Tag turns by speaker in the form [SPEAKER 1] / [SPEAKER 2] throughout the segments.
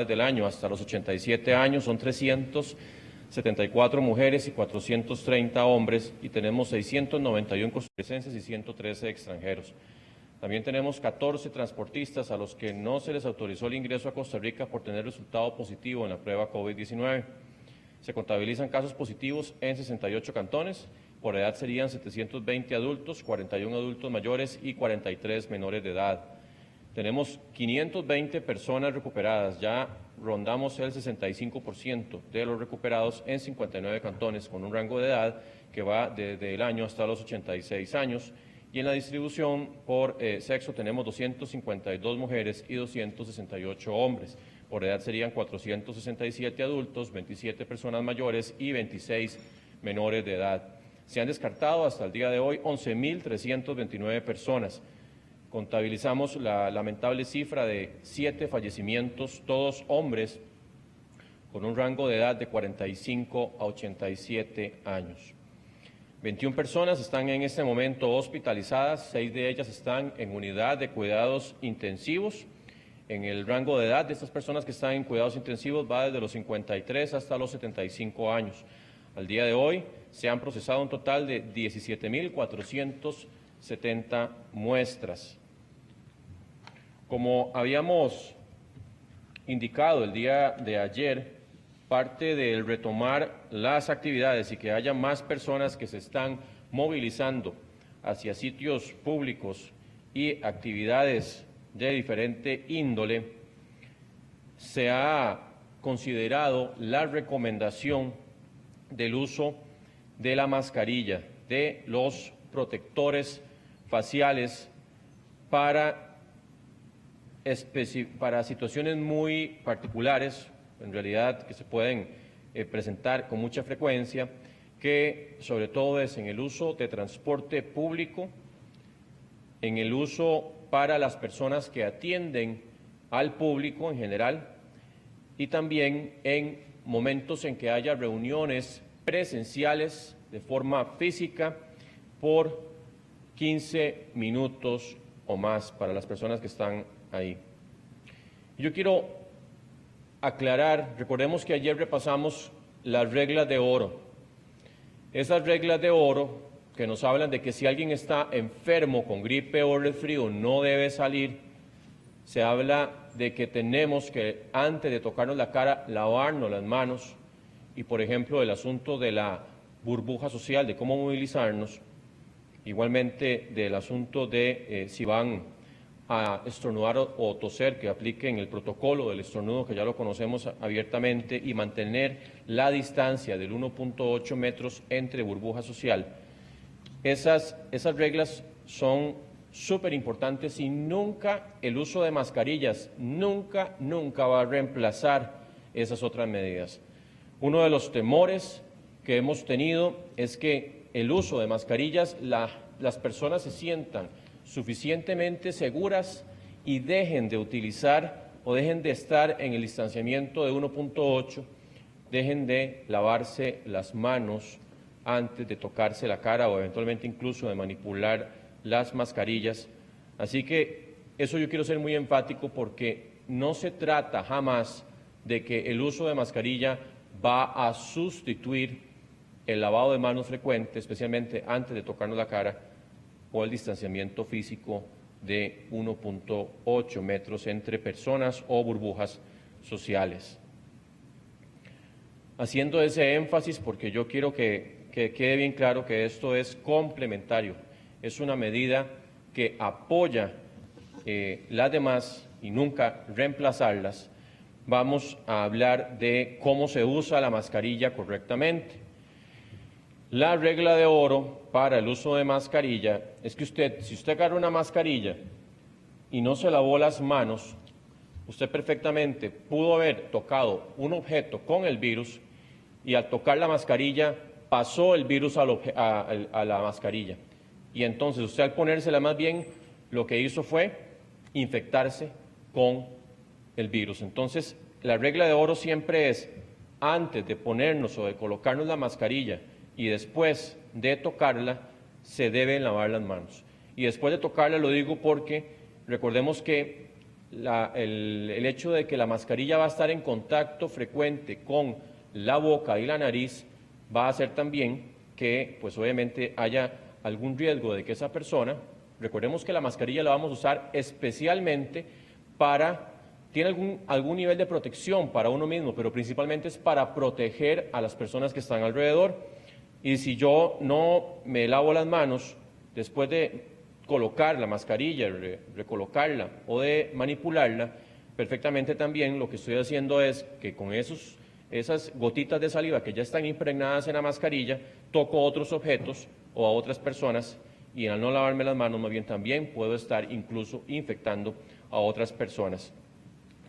[SPEAKER 1] del año hasta los 87 años son 374 mujeres y 430 hombres, y tenemos 691 costarricenses y 113 extranjeros. También tenemos 14 transportistas a los que no se les autorizó el ingreso a Costa Rica por tener resultado positivo en la prueba COVID-19. Se contabilizan casos positivos en 68 cantones. Por edad serían 720 adultos, 41 adultos mayores y 43 menores de edad. Tenemos 520 personas recuperadas, ya rondamos el 65% de los recuperados en 59 cantones, con un rango de edad que va desde el año hasta los 86 años. Y en la distribución por sexo tenemos 252 mujeres y 268 hombres. Por edad serían 467 adultos, 27 personas mayores y 26 menores de edad. Se han descartado hasta el día de hoy 11.329 personas. Contabilizamos la lamentable cifra de 7 fallecimientos, todos hombres, con un rango de edad de 45 a 87 años. 21 personas están en este momento hospitalizadas, 6 de ellas están en unidad de cuidados intensivos. En el rango de edad de estas personas que están en cuidados intensivos va desde los 53 hasta los 75 años. Al día de hoy se han procesado un total de 17.470 muestras. Como habíamos indicado el día de ayer, parte del retomar las actividades y que haya más personas que se están movilizando hacia sitios públicos y actividades de diferente índole, se ha considerado la recomendación del uso de la mascarilla, de los protectores faciales para situaciones muy particulares, en realidad que se pueden presentar con mucha frecuencia, que sobre todo es en el uso de transporte público, en el uso para las personas que atienden al público en general y también en momentos en que haya reuniones presenciales de forma física por 15 minutos o más para las personas que están ahí. Yo quiero aclarar, recordemos que ayer repasamos las reglas de oro. Esas reglas de oro que nos hablan de que si alguien está enfermo con gripe o resfrío no debe salir, se habla de que tenemos que, antes de tocarnos la cara, lavarnos las manos y, por ejemplo, el asunto de la burbuja social, de cómo movilizarnos, igualmente del asunto de si van a estornudar o toser, que apliquen el protocolo del estornudo, que ya lo conocemos abiertamente, y mantener la distancia del 1.8 metros entre burbuja social. Esas reglas son súper importantes y nunca el uso de mascarillas, nunca va a reemplazar esas otras medidas. Uno de los temores que hemos tenido es que el uso de mascarillas, las personas se sientan suficientemente seguras y dejen de utilizar o dejen de estar en el distanciamiento de 1.8, dejen de lavarse las manos antes de tocarse la cara o eventualmente incluso de manipular las mascarillas. Así que eso yo quiero ser muy enfático, porque no se trata jamás de que el uso de mascarilla va a sustituir el lavado de manos frecuente, especialmente antes de tocarnos la cara, o el distanciamiento físico de 1.8 metros entre personas o burbujas sociales. Haciendo ese énfasis, porque yo quiero que quede bien claro que esto es complementario, es una medida que apoya las demás y nunca reemplazarlas. Vamos a hablar de cómo se usa la mascarilla correctamente. La regla de oro para el uso de mascarilla es que si usted agarra una mascarilla y no se lavó las manos, usted perfectamente pudo haber tocado un objeto con el virus y al tocar la mascarilla pasó el virus a la mascarilla. Y entonces usted, al ponérsela, más bien lo que hizo fue infectarse con el virus. Entonces, la regla de oro siempre es, antes de ponernos o de colocarnos la mascarilla y después de tocarla, se deben lavar las manos. Y después de tocarla, lo digo porque recordemos que el hecho de que la mascarilla va a estar en contacto frecuente con la boca y la nariz va a hacer también que, pues obviamente, haya algún riesgo de que esa persona, recordemos que la mascarilla la vamos a usar especialmente tiene algún nivel de protección para uno mismo, pero principalmente es para proteger a las personas que están alrededor. Y si yo no me lavo las manos después de colocar la mascarilla, recolocarla o de manipularla, perfectamente también lo que estoy haciendo es que con esas gotitas de saliva que ya están impregnadas en la mascarilla, toco otros objetos o a otras personas y al no lavarme las manos, más bien también puedo estar incluso infectando a otras personas.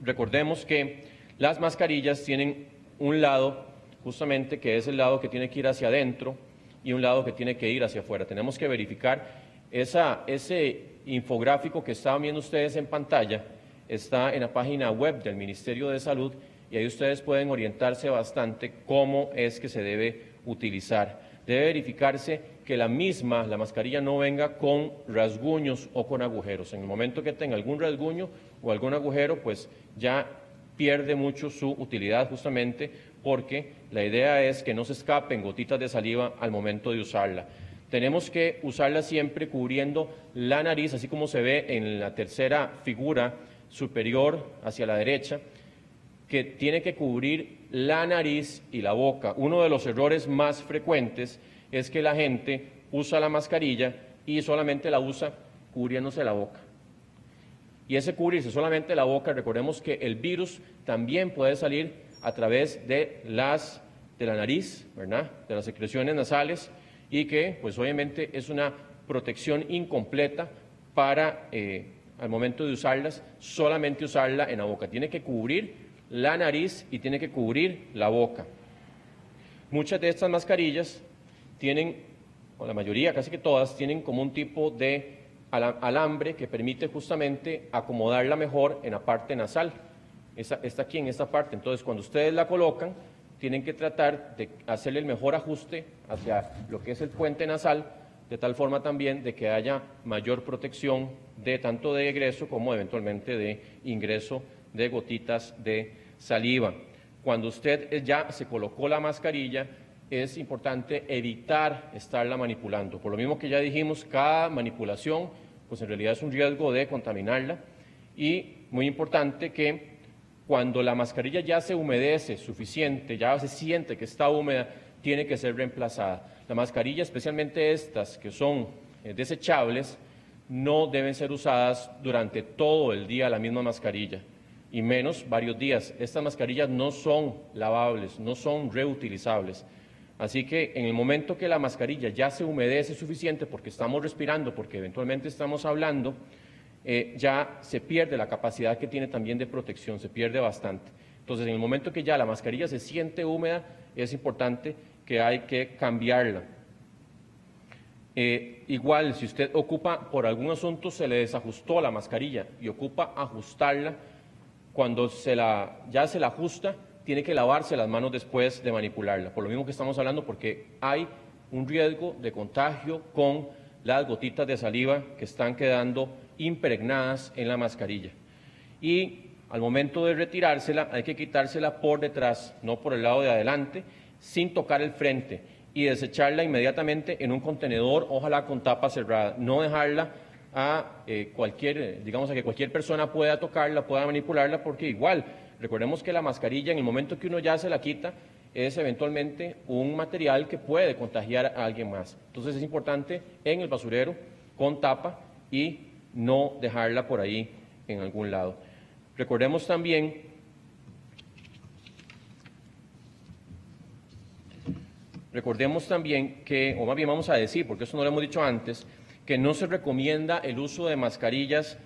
[SPEAKER 1] Recordemos que las mascarillas tienen un lado justamente que es el lado que tiene que ir hacia adentro y un lado que tiene que ir hacia afuera. Tenemos que verificar ese infográfico que estaban viendo ustedes en pantalla, está en la página web del Ministerio de Salud y ahí ustedes pueden orientarse bastante cómo es que se debe utilizar. Debe verificarse que la mascarilla no venga con rasguños o con agujeros. En el momento que tenga algún rasguño o algún agujero, pues ya pierde mucho su utilidad justamente porque la idea es que no se escapen gotitas de saliva al momento de usarla. Tenemos que usarla siempre cubriendo la nariz, así como se ve en la tercera figura superior hacia la derecha, que tiene que cubrir la nariz y la boca. Uno de los errores más frecuentes es que la gente usa la mascarilla y solamente la usa cubriéndose la boca. Y ese cubrirse solamente la boca, recordemos que el virus también puede salir a través de la nariz, ¿verdad?, de las secreciones nasales, y que pues obviamente es una protección incompleta para al momento de usarlas, solamente usarla en la boca. Tiene que cubrir la nariz y tiene que cubrir la boca. Muchas de estas mascarillas tienen, o la mayoría, casi que todas, tienen como un tipo de alambre que permite justamente acomodarla mejor en la parte nasal. Está aquí en esta parte. Entonces, cuando ustedes la colocan, tienen que tratar de hacerle el mejor ajuste hacia lo que es el puente nasal, de tal forma también de que haya mayor protección de tanto de egreso como eventualmente de ingreso de gotitas de saliva. Cuando usted ya se colocó la mascarilla, es importante evitar estarla manipulando. Por lo mismo que ya dijimos, cada manipulación, pues en realidad es un riesgo de contaminarla y muy importante que cuando la mascarilla ya se humedece suficiente, ya se siente que está húmeda, tiene que ser reemplazada. La mascarilla, especialmente estas que son desechables, no deben ser usadas durante todo el día la misma mascarilla, y menos varios días. Estas mascarillas no son lavables, no son reutilizables. Así que en el momento que la mascarilla ya se humedece suficiente, porque estamos respirando, porque eventualmente estamos hablando, ya se pierde la capacidad que tiene también de protección, se pierde bastante. Entonces, en el momento que ya la mascarilla se siente húmeda, es importante que hay que cambiarla. Igual, si usted ocupa por algún asunto, se le desajustó la mascarilla y ocupa ajustarla, cuando ya se la ajusta, tiene que lavarse las manos después de manipularla. Por lo mismo que estamos hablando, porque hay un riesgo de contagio con las gotitas de saliva que están quedando impregnadas en la mascarilla. Y al momento de retirársela, hay que quitársela por detrás, no por el lado de adelante, sin tocar el frente, y desecharla inmediatamente en un contenedor, ojalá con tapa cerrada. No dejarla a que cualquier persona pueda tocarla, pueda manipularla, porque igual, recordemos que la mascarilla, en el momento que uno ya se la quita, es eventualmente un material que puede contagiar a alguien más. Entonces es importante en el basurero, con tapa, y no dejarla por ahí en algún lado. Recordemos también que, o más bien vamos a decir, porque eso no lo hemos dicho antes, que no se recomienda el uso de mascarillas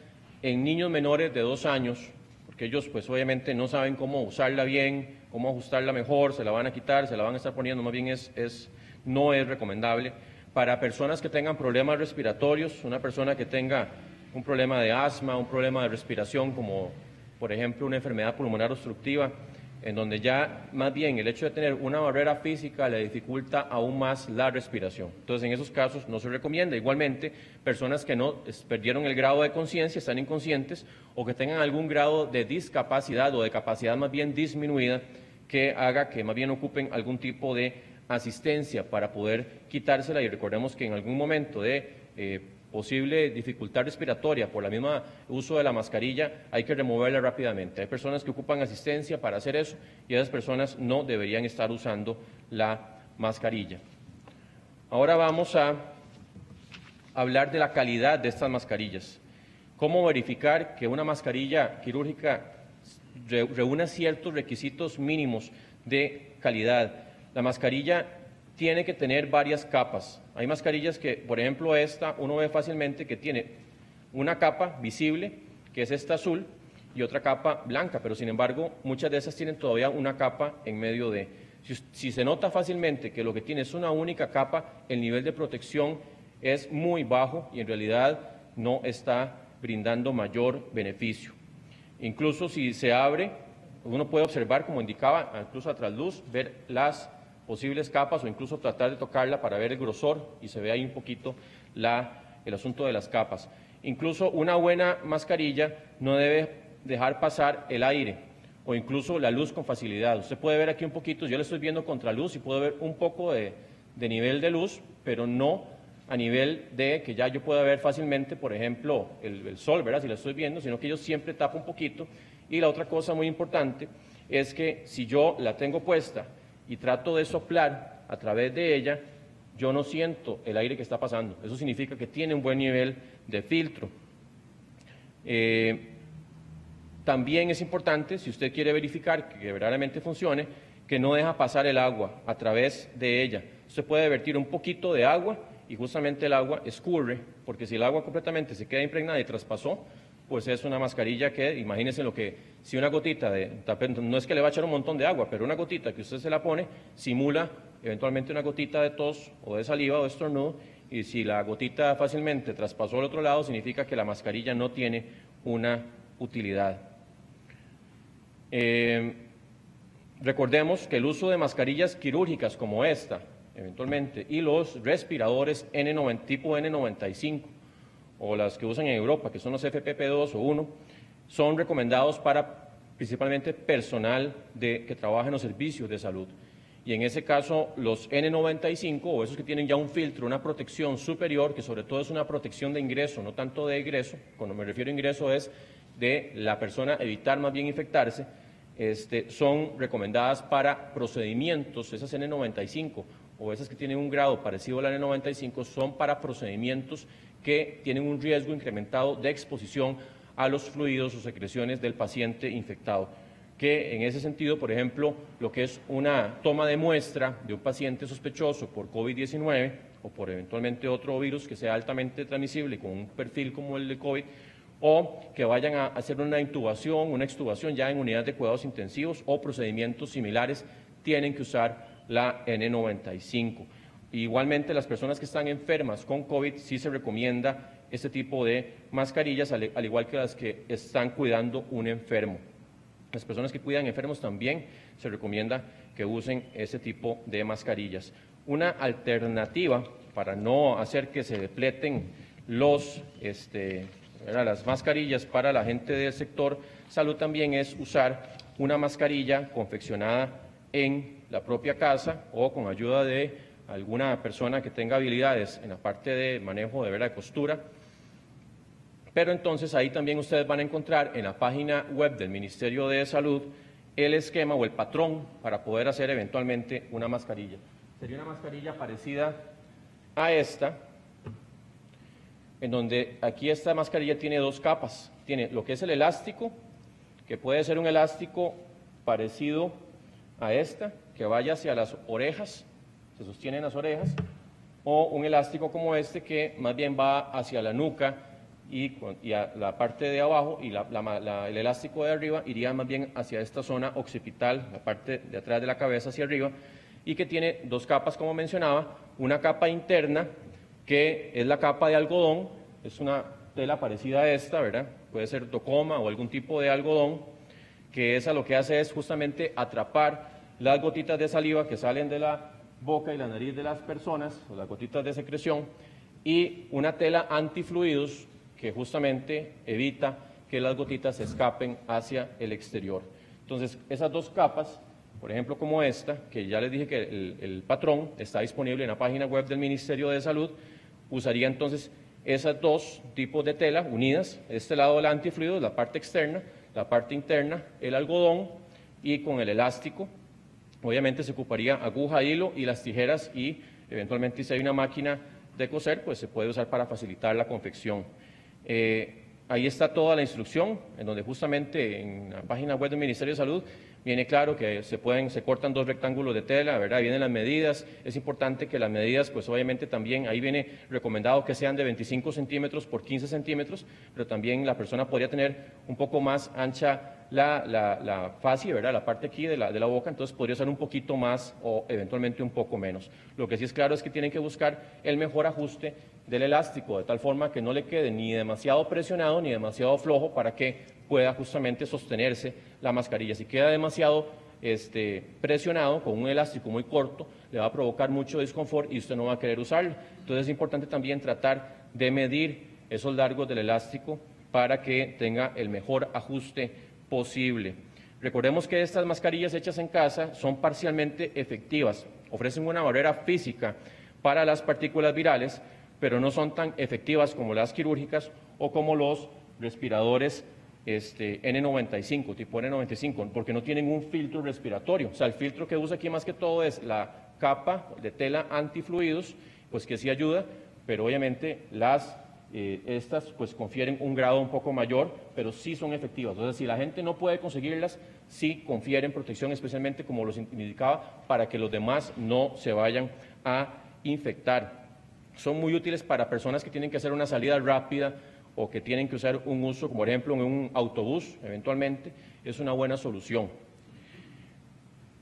[SPEAKER 1] en niños menores de 2 años, porque ellos pues obviamente no saben cómo usarla bien, cómo ajustarla mejor, se la van a quitar, se la van a estar poniendo, más bien no es recomendable. Para personas que tengan problemas respiratorios, una persona que tenga un problema de asma, un problema de respiración, como por ejemplo una enfermedad pulmonar obstructiva, en donde ya más bien el hecho de tener una barrera física le dificulta aún más la respiración. Entonces, en esos casos no se recomienda. Igualmente, personas que no perdieron el grado de conciencia, están inconscientes, o que tengan algún grado de discapacidad o de capacidad más bien disminuida, que haga que más bien ocupen algún tipo de asistencia para poder quitársela. Y recordemos que en algún momento de posible dificultad respiratoria por la misma uso de la mascarilla, hay que removerla rápidamente. Hay personas que ocupan asistencia para hacer eso y esas personas no deberían estar usando la mascarilla. Ahora vamos a hablar de la calidad de estas mascarillas. ¿Cómo verificar que una mascarilla quirúrgica reúna ciertos requisitos mínimos de calidad? La mascarilla tiene que tener varias capas. Hay mascarillas que, por ejemplo, esta, uno ve fácilmente que tiene una capa visible, que es esta azul, y otra capa blanca, pero sin embargo, muchas de esas tienen todavía una capa en medio de. Si se nota fácilmente que lo que tiene es una única capa, el nivel de protección es muy bajo y en realidad no está brindando mayor beneficio. Incluso si se abre, uno puede observar, como indicaba, incluso a trasluz, ver las posibles capas o incluso tratar de tocarla para ver el grosor y se ve ahí un poquito el asunto de las capas. Incluso una buena mascarilla no debe dejar pasar el aire o incluso la luz con facilidad. Usted puede ver aquí un poquito, yo le estoy viendo contraluz y puedo ver un poco de nivel de luz, pero no a nivel de que ya yo pueda ver fácilmente, por ejemplo, el sol, ¿verdad? Si la estoy viendo, sino que yo siempre tapo un poquito. Y la otra cosa muy importante es que si yo la tengo puesta y trato de soplar a través de ella, yo no siento el aire que está pasando. Eso significa que tiene un buen nivel de filtro. También es importante, si usted quiere verificar que verdaderamente funcione, que no deja pasar el agua a través de ella. Usted puede vertir un poquito de agua y justamente el agua escurre, porque si el agua completamente se queda impregnada y traspasó, pues es una mascarilla que, imagínense si una gotita no es que le va a echar un montón de agua, pero una gotita que usted se la pone, simula eventualmente una gotita de tos o de saliva o de estornudo, y si la gotita fácilmente traspasó al otro lado, significa que la mascarilla no tiene una utilidad. Recordemos que el uso de mascarillas quirúrgicas como esta, eventualmente, y los respiradores tipo N95, o las que usan en Europa, que son los FFP2 o 1, son recomendados para principalmente personal que trabaja en los servicios de salud. Y en ese caso, los N95, o esos que tienen ya un filtro, una protección superior, que sobre todo es una protección de ingreso, no tanto de egreso, cuando me refiero a ingreso es de la persona evitar más bien infectarse, son recomendadas para procedimientos. Esas N95 o esas que tienen un grado parecido a la N95 son para procedimientos que tienen un riesgo incrementado de exposición a los fluidos o secreciones del paciente infectado. Que en ese sentido, por ejemplo, lo que es una toma de muestra de un paciente sospechoso por COVID-19 o por eventualmente otro virus que sea altamente transmisible con un perfil como el de COVID, o que vayan a hacer una extubación ya en unidades de cuidados intensivos o procedimientos similares, tienen que usar la N95. Igualmente, las personas que están enfermas con COVID sí se recomienda este tipo de mascarillas, al igual que las que están cuidando un enfermo. Las personas que cuidan enfermos también se recomienda que usen ese tipo de mascarillas. Una alternativa para no hacer que se depleten las mascarillas para la gente del sector salud también es usar una mascarilla confeccionada en la propia casa o con ayuda de alguna persona que tenga habilidades en la parte de manejo de costura. Pero entonces ahí también ustedes van a encontrar en la página web del Ministerio de Salud el esquema o el patrón para poder hacer eventualmente una mascarilla. Sería una mascarilla parecida a esta, en donde aquí esta mascarilla tiene dos capas. Tiene lo que es el elástico, que puede ser un elástico parecido a esta, que vaya hacia las orejas, se sostiene en las orejas, o un elástico como este que más bien va hacia la nuca y a la parte de abajo, y el elástico de arriba iría más bien hacia esta zona occipital, la parte de atrás de la cabeza hacia arriba, y que tiene dos capas, como mencionaba, una capa interna que es la capa de algodón, es una tela parecida a esta, ¿verdad? Puede ser tocoma o algún tipo de algodón, que esa lo que hace es justamente atrapar las gotitas de saliva que salen de la boca y la nariz de las personas, o las gotitas de secreción, y una tela antifluidos que justamente evita que las gotitas se escapen hacia el exterior. Entonces, esas dos capas, por ejemplo, como esta, que ya les dije que el patrón está disponible en la página web del Ministerio de Salud, usaría entonces esas dos tipos de tela unidas, este lado del antifluido, la parte externa, la parte interna, el algodón, y con el elástico, obviamente se ocuparía aguja, hilo y las tijeras, y eventualmente si hay una máquina de coser, pues se puede usar para facilitar la confección. Ahí está toda la instrucción, en donde justamente en la página web del Ministerio de Salud viene claro que se cortan dos rectángulos de tela, ¿verdad? Vienen las medidas. Es importante que las medidas, pues obviamente también ahí viene recomendado que sean de 25 centímetros por 15 centímetros, pero también la persona podría tener un poco más ancha la fascia, ¿verdad? La parte aquí de la boca, entonces podría ser un poquito más o eventualmente un poco menos. Lo que sí es claro es que tienen que buscar el mejor ajuste del elástico, de tal forma que no le quede ni demasiado presionado ni demasiado flojo para que pueda justamente sostenerse la mascarilla. Si queda demasiado presionado con un elástico muy corto, le va a provocar mucho desconfort y usted no va a querer usarlo. Entonces es importante también tratar de medir esos largos del elástico para que tenga el mejor ajuste posible. Recordemos que estas mascarillas hechas en casa son parcialmente efectivas, ofrecen una barrera física para las partículas virales, pero no son tan efectivas como las quirúrgicas o como los respiradores N95, tipo N95, porque no tienen un filtro respiratorio. O sea, el filtro que usa aquí más que todo es la capa de tela antifluidos, pues que sí ayuda, pero obviamente estas pues confieren un grado un poco mayor, pero sí son efectivas. Entonces, si la gente no puede conseguirlas, sí confieren protección, especialmente como los indicaba, para que los demás no se vayan a infectar. Son muy útiles para personas que tienen que hacer una salida rápida o que tienen que usar un uso, como por ejemplo en un autobús, eventualmente, es una buena solución.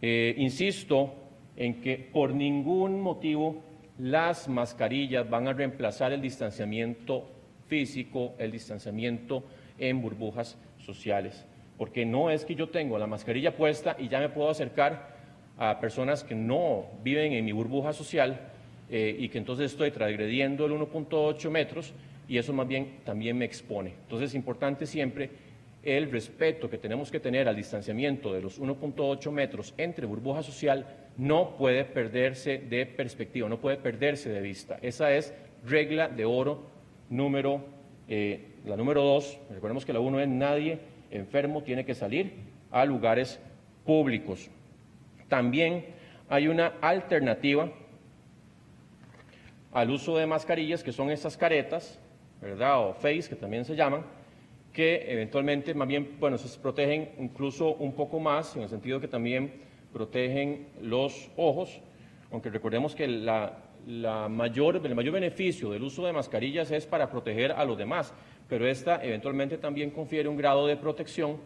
[SPEAKER 1] Insisto en que por ningún motivo las mascarillas van a reemplazar el distanciamiento físico, el distanciamiento en burbujas sociales, porque no es que yo tengo la mascarilla puesta y ya me puedo acercar a personas que no viven en mi burbuja social y que entonces estoy transgrediendo el 1.8 metros y eso más bien también me expone. Entonces es importante siempre el respeto que tenemos que tener al distanciamiento de los 1.8 metros entre burbuja social no puede perderse de perspectiva, no puede perderse de vista. Esa es regla de oro la número 2. Recordemos que la 1 es nadie enfermo tiene que salir a lugares públicos. También hay una alternativa al uso de mascarillas, que son estas caretas, ¿verdad? O face, que también se llaman, que eventualmente más bien, bueno, se protegen incluso un poco más, en el sentido que también protegen los ojos, aunque recordemos que el mayor beneficio del uso de mascarillas es para proteger a los demás, pero esta eventualmente también confiere un grado de protección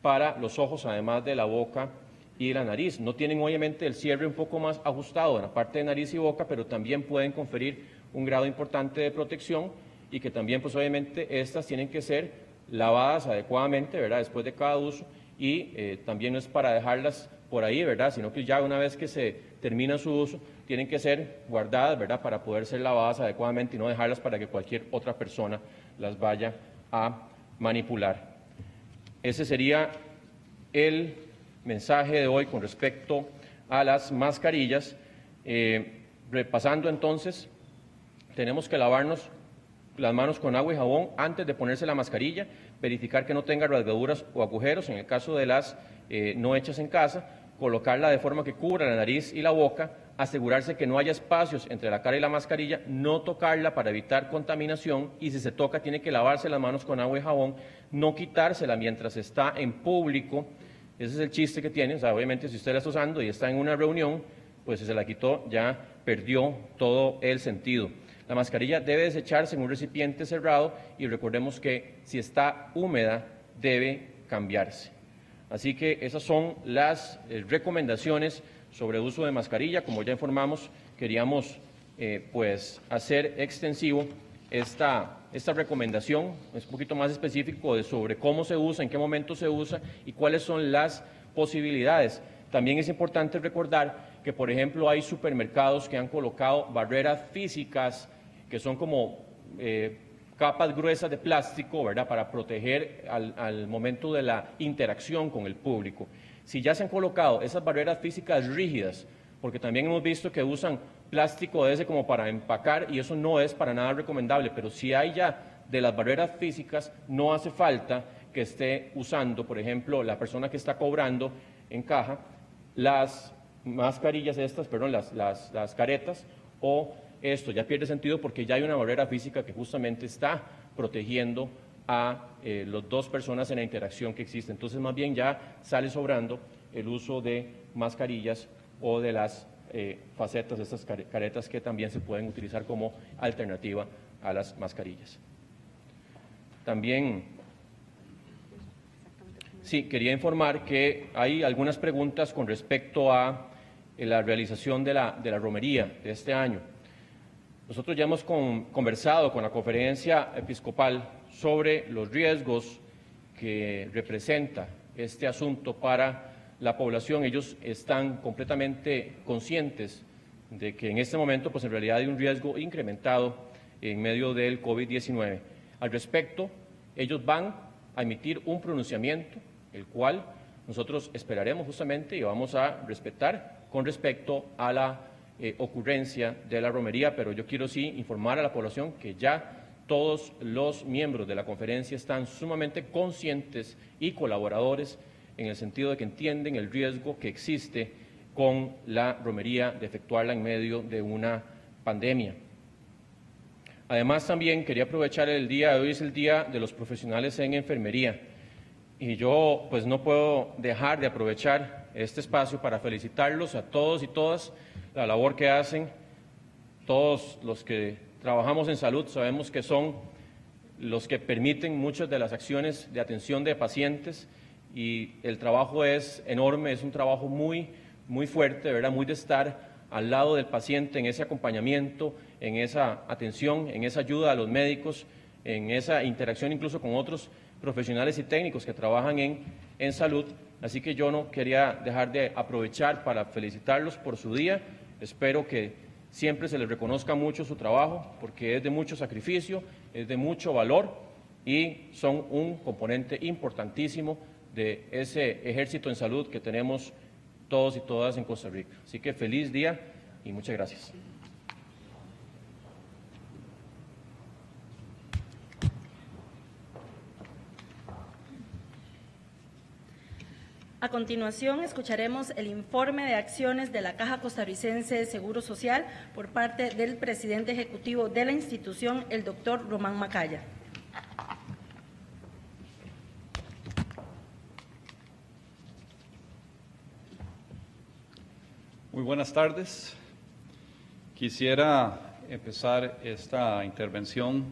[SPEAKER 1] para los ojos, además de la boca y la nariz. No tienen obviamente el cierre un poco más ajustado en la parte de nariz y boca, pero también pueden conferir un grado importante de protección y que también pues obviamente estas tienen que ser lavadas adecuadamente, ¿verdad? Después de cada uso y también no es para dejarlas por ahí, ¿verdad? Sino que ya una vez que se termina su uso tienen que ser guardadas, ¿verdad? Para poder ser lavadas adecuadamente y no dejarlas para que cualquier otra persona las vaya a manipular. Ese sería el mensaje de hoy con respecto a las mascarillas. Repasando entonces, tenemos que lavarnos las manos con agua y jabón antes de ponerse la mascarilla, verificar que no tenga rasgaduras o agujeros, en el caso de las no hechas en casa, colocarla de forma que cubra la nariz y la boca, asegurarse que no haya espacios entre la cara y la mascarilla, no tocarla para evitar contaminación y si se toca tiene que lavarse las manos con agua y jabón, no quitársela mientras está en público. Ese es el chiste que tiene, o sea, obviamente si usted la está usando y está en una reunión, pues si se la quitó ya perdió todo el sentido. La mascarilla debe desecharse en un recipiente cerrado y recordemos que si está húmeda debe cambiarse. Así que esas son las recomendaciones sobre el uso de mascarilla. Como ya informamos, queríamos pues hacer extensivo esta recomendación, es un poquito más específico sobre cómo se usa, en qué momento se usa y cuáles son las posibilidades. También es importante recordar que, por ejemplo, hay supermercados que han colocado barreras físicas que son como capas gruesas de plástico, ¿verdad?, para proteger al momento de la interacción con el público. Si ya se han colocado esas barreras físicas rígidas, porque también hemos visto que usan plástico de ese como para empacar y eso no es para nada recomendable, pero si hay ya de las barreras físicas, no hace falta que esté usando, por ejemplo, la persona que está cobrando en caja, las mascarillas estas, perdón, las caretas, o esto ya pierde sentido porque ya hay una barrera física que justamente está protegiendo a las dos personas en la interacción que existe. Entonces, más bien ya sale sobrando el uso de mascarillas o de las facetas, de estas caretas que también se pueden utilizar como alternativa a las mascarillas. También, sí, quería informar que hay algunas preguntas con respecto a la realización de la romería de este año. Nosotros ya hemos conversado con la Conferencia Episcopal sobre los riesgos que representa este asunto para la población. Ellos están completamente conscientes de que en este momento, pues en realidad hay un riesgo incrementado en medio del COVID-19. Al respecto, ellos van a emitir un pronunciamiento, el cual nosotros esperaremos justamente y vamos a respetar con respecto a la ocurrencia de la romería, pero yo quiero sí informar a la población que ya todos los miembros de la conferencia están sumamente conscientes y colaboradores en el sentido de que entienden el riesgo que existe con la romería de efectuarla en medio de una pandemia. Además, también quería aprovechar el día de hoy, es el Día de los Profesionales en Enfermería, y yo pues no puedo dejar de aprovechar este espacio para felicitarlos a todos y todas la labor que hacen. Todos los que trabajamos en salud sabemos que son los que permiten muchas de las acciones de atención de pacientes y el trabajo es enorme, es un trabajo muy fuerte, ¿verdad?, muy de estar al lado del paciente en ese acompañamiento, en esa atención, en esa ayuda a los médicos, en esa interacción incluso con otros profesionales y técnicos que trabajan en salud. Así que yo no quería dejar de aprovechar para felicitarlos por su día. Espero que siempre se les reconozca mucho su trabajo porque es de mucho sacrificio, es de mucho valor y son un componente importantísimo de ese ejército en salud que tenemos todos y todas en Costa Rica. Así que feliz día y muchas gracias.
[SPEAKER 2] A continuación, escucharemos el informe de acciones de la Caja Costarricense de Seguro Social por parte del presidente ejecutivo de la institución, el doctor Román Macaya.
[SPEAKER 3] Muy buenas tardes. Quisiera empezar esta intervención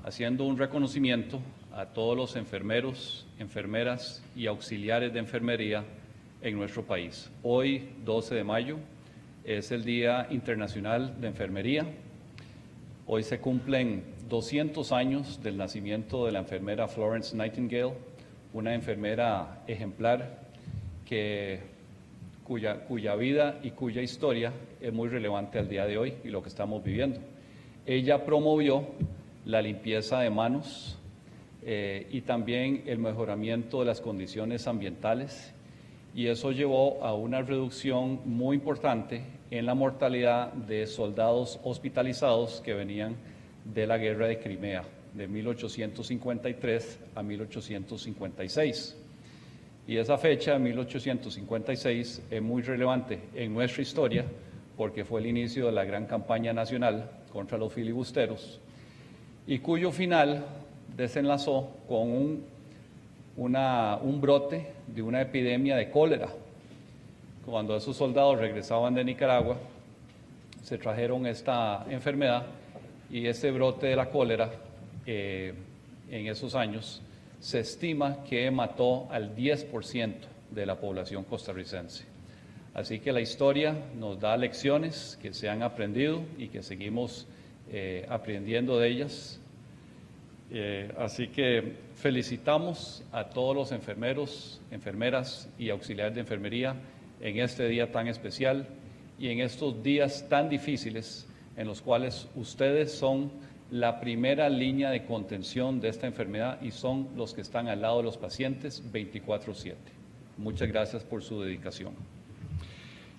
[SPEAKER 3] haciendo un reconocimiento a todos los enfermeros, enfermeras y auxiliares de enfermería en nuestro país. Hoy, 12 de mayo, es el Día Internacional de Enfermería. Hoy se cumplen 200 años del nacimiento de la enfermera Florence Nightingale, una enfermera ejemplar cuya vida y cuya historia es muy relevante al día de hoy y lo que estamos viviendo. Ella promovió la limpieza de manos y también el mejoramiento de las condiciones ambientales, y eso llevó a una reducción muy importante en la mortalidad de soldados hospitalizados que venían de la guerra de Crimea, de 1853 a 1856. Y esa fecha, 1856, es muy relevante en nuestra historia porque fue el inicio de la gran campaña nacional contra los filibusteros y cuyo final desenlazó con un brote de una epidemia de cólera. Cuando esos soldados regresaban de Nicaragua, se trajeron esta enfermedad y este brote de la cólera en esos años se estima que mató al 10% de la población costarricense. Así que la historia nos da lecciones que se han aprendido y que seguimos aprendiendo de ellas. Así que felicitamos a todos los enfermeros, enfermeras y auxiliares de enfermería en este día tan especial y en estos días tan difíciles en los cuales ustedes son la primera línea de contención de esta enfermedad y son los que están al lado de los pacientes 24/7. Muchas gracias por su dedicación.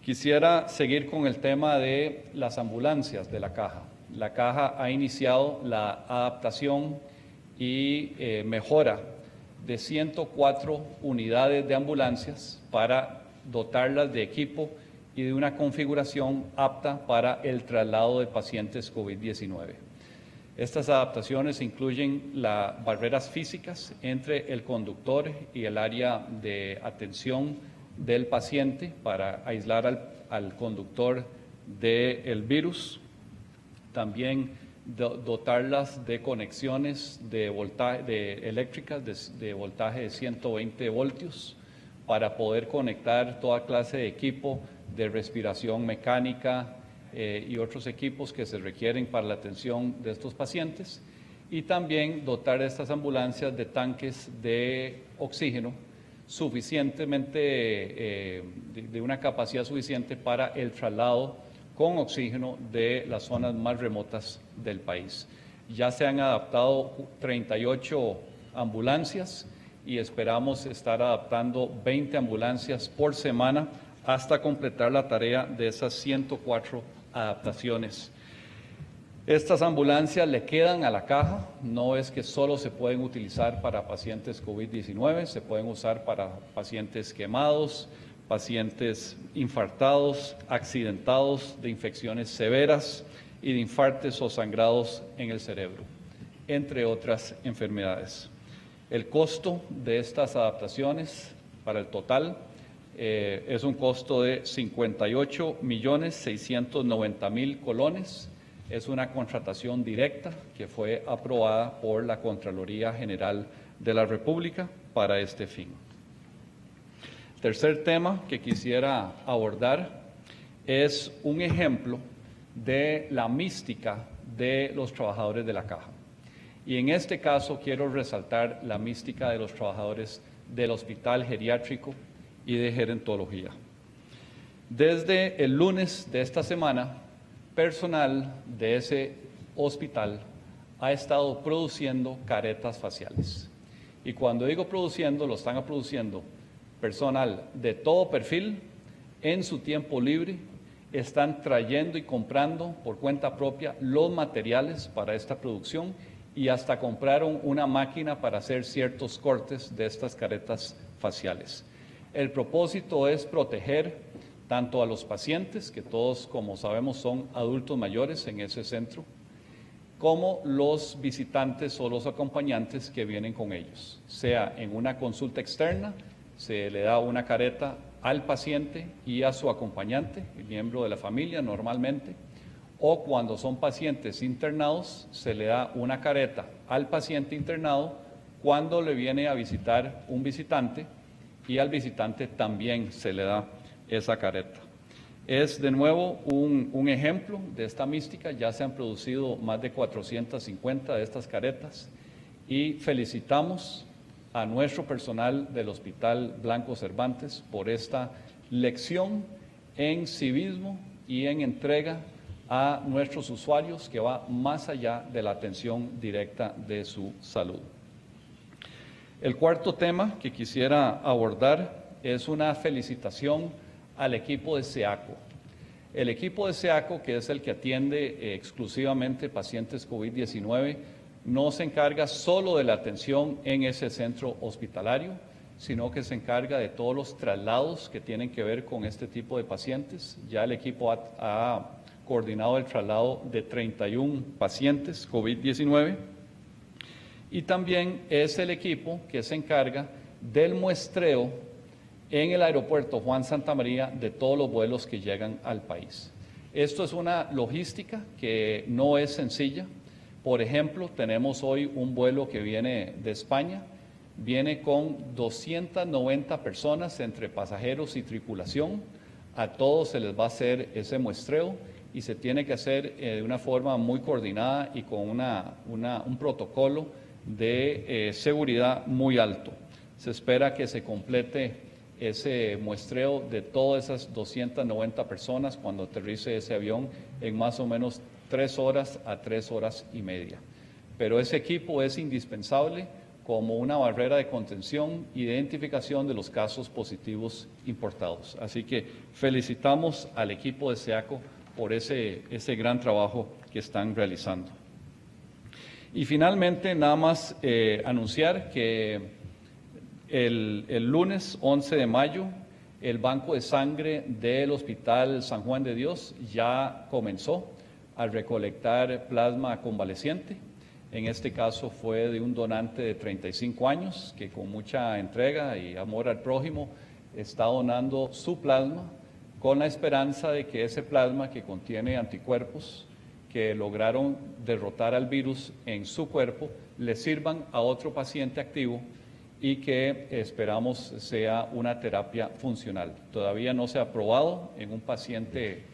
[SPEAKER 3] Quisiera seguir con el tema de las ambulancias de la Caja. La Caja ha iniciado la adaptación y mejora de 104 unidades de ambulancias para dotarlas de equipo y de una configuración apta para el traslado de pacientes COVID-19. Estas adaptaciones incluyen las barreras físicas entre el conductor y el área de atención del paciente para aislar al conductor del virus. También dotarlas de conexiones eléctricas de voltaje de 120 voltios para poder conectar toda clase de equipo de respiración mecánica y otros equipos que se requieren para la atención de estos pacientes, y también dotar estas ambulancias de tanques de oxígeno suficientemente, de una capacidad suficiente para el traslado con oxígeno de las zonas más remotas del país. Ya se han adaptado 38 ambulancias y esperamos estar adaptando 20 ambulancias por semana hasta completar la tarea de esas 104 adaptaciones. Estas ambulancias le quedan a la Caja, no es que solo se pueden utilizar para pacientes COVID-19, se pueden usar para pacientes quemados, pacientes infartados, accidentados de infecciones severas y de infartos o sangrados en el cerebro, entre otras enfermedades. El costo de estas adaptaciones para el total es un costo de 58.690.000 colones. Es una contratación directa que fue aprobada por la Contraloría General de la República para este fin. Tercer tema que quisiera abordar es un ejemplo de la mística de los trabajadores de la Caja. Y en este caso quiero resaltar la mística de los trabajadores del Hospital Geriátrico y de Gerontología. Desde el lunes de esta semana, personal de ese hospital ha estado produciendo caretas faciales. Y cuando digo produciendo, lo están produciendo personal de todo perfil, en su tiempo libre, están trayendo y comprando por cuenta propia los materiales para esta producción y hasta compraron una máquina para hacer ciertos cortes de estas caretas faciales. El propósito es proteger tanto a los pacientes, que todos, como sabemos, son adultos mayores en ese centro, como los visitantes o los acompañantes que vienen con ellos, sea en una consulta externa, se le da una careta al paciente y a su acompañante, el miembro de la familia normalmente, o cuando son pacientes internados, se le da una careta al paciente internado cuando le viene a visitar un visitante y al visitante también se le da esa careta. Es de nuevo un ejemplo de esta mística, ya se han producido más de 450 de estas caretas y felicitamos a nuestro personal del Hospital Blanco Cervantes por esta lección en civismo y en entrega a nuestros usuarios que va más allá de la atención directa de su salud. El cuarto tema que quisiera abordar es una felicitación al equipo de SEACO. El equipo de SEACO, que es el que atiende exclusivamente pacientes COVID-19, no se encarga solo de la atención en ese centro hospitalario, sino que se encarga de todos los traslados que tienen que ver con este tipo de pacientes. Ya el equipo ha coordinado el traslado de 31 pacientes COVID-19 y también es el equipo que se encarga del muestreo en el aeropuerto Juan Santamaría de todos los vuelos que llegan al país. Esto es una logística que no es sencilla. Por ejemplo, tenemos hoy un vuelo que viene de España, viene con 290 personas entre pasajeros y tripulación. A todos se les va a hacer ese muestreo y se tiene que hacer de una forma muy coordinada y con un protocolo de seguridad muy alto. Se espera que se complete ese muestreo de todas esas 290 personas cuando aterrice ese avión en más o menos 3 horas a 3 horas y media. Pero ese equipo es indispensable como una barrera de contención e identificación de los casos positivos importados. Así que felicitamos al equipo de SEACO por ese gran trabajo que están realizando. Y finalmente, nada más anunciar que el lunes 11 de mayo, el banco de sangre del Hospital San Juan de Dios ya comenzó a recolectar plasma convaleciente. En este caso fue de un donante de 35 años que con mucha entrega y amor al prójimo está donando su plasma con la esperanza de que ese plasma que contiene anticuerpos que lograron derrotar al virus en su cuerpo le sirvan a otro paciente activo y que esperamos sea una terapia funcional. Todavía no se ha probado en un paciente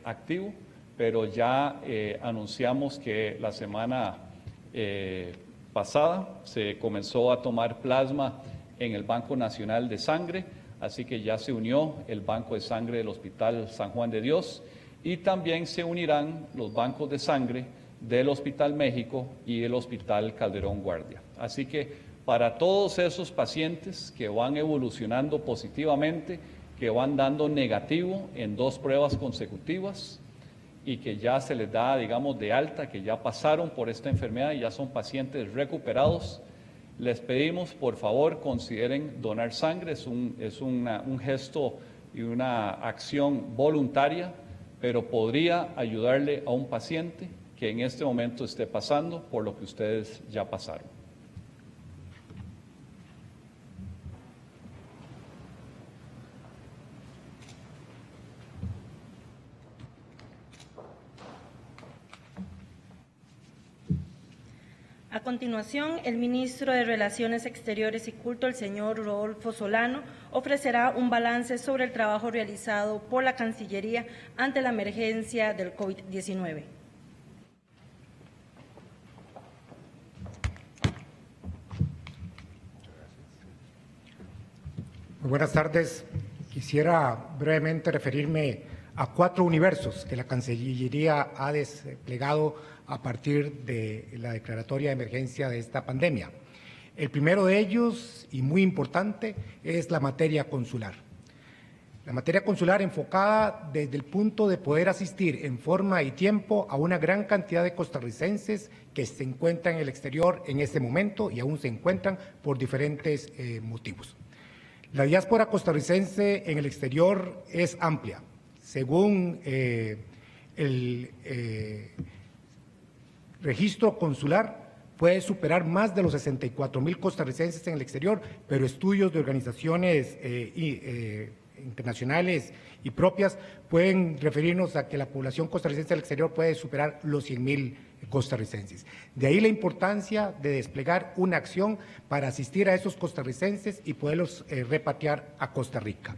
[SPEAKER 3] activo, pero ya anunciamos que la semana pasada se comenzó a tomar plasma en el Banco Nacional de Sangre, así que ya se unió el Banco de Sangre del Hospital San Juan de Dios y también se unirán los bancos de sangre del Hospital México y el Hospital Calderón Guardia. Así que para todos esos pacientes que van evolucionando positivamente, que van dando negativo en 2 pruebas consecutivas y que ya se les da, digamos, de alta, que ya pasaron por esta enfermedad y ya son pacientes recuperados, les pedimos, por favor, consideren donar sangre. Es un gesto y una acción voluntaria, pero podría ayudarle a un paciente que en este momento esté pasando por lo que ustedes ya pasaron.
[SPEAKER 2] A continuación, el ministro de Relaciones Exteriores y Culto, el señor Rodolfo Solano, ofrecerá un balance sobre el trabajo realizado por la Cancillería ante la emergencia del COVID-19.
[SPEAKER 4] Muy buenas tardes. Quisiera brevemente referirme a 4 universos que la Cancillería ha desplegado a partir de la declaratoria de emergencia de esta pandemia. El primero de ellos, y muy importante, es la materia consular. La materia consular enfocada desde el punto de poder asistir en forma y tiempo a una gran cantidad de costarricenses que se encuentran en el exterior en este momento y aún se encuentran por diferentes motivos. La diáspora costarricense en el exterior es amplia. Según el registro consular, puede superar más de los 64,000 costarricenses en el exterior, pero estudios de organizaciones internacionales y propias pueden referirnos a que la población costarricense del exterior puede superar los 100,000 costarricenses. De ahí la importancia de desplegar una acción para asistir a esos costarricenses y poderlos repatriar a Costa Rica.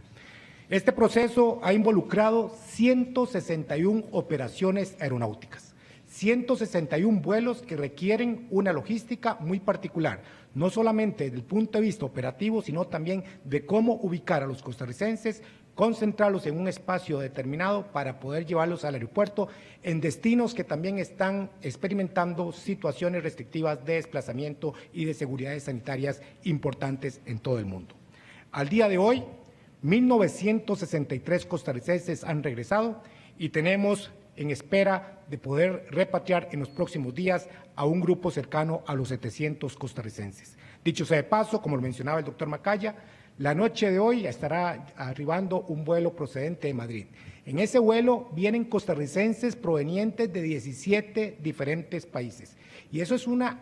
[SPEAKER 4] Este proceso ha involucrado 161 operaciones aeronáuticas, 161 vuelos que requieren una logística muy particular, no solamente desde el punto de vista operativo, sino también de cómo ubicar a los costarricenses, concentrarlos en un espacio determinado para poder llevarlos al aeropuerto en destinos que también están experimentando situaciones restrictivas de desplazamiento y de seguridad sanitarias importantes en todo el mundo. Al día de hoy, 1,963 costarricenses han regresado y tenemos en espera de poder repatriar en los próximos días a un grupo cercano a los 700 costarricenses. Dicho sea de paso, como lo mencionaba el doctor Macaya, la noche de hoy estará arribando un vuelo procedente de Madrid. En ese vuelo vienen costarricenses provenientes de 17 diferentes países. Y eso es una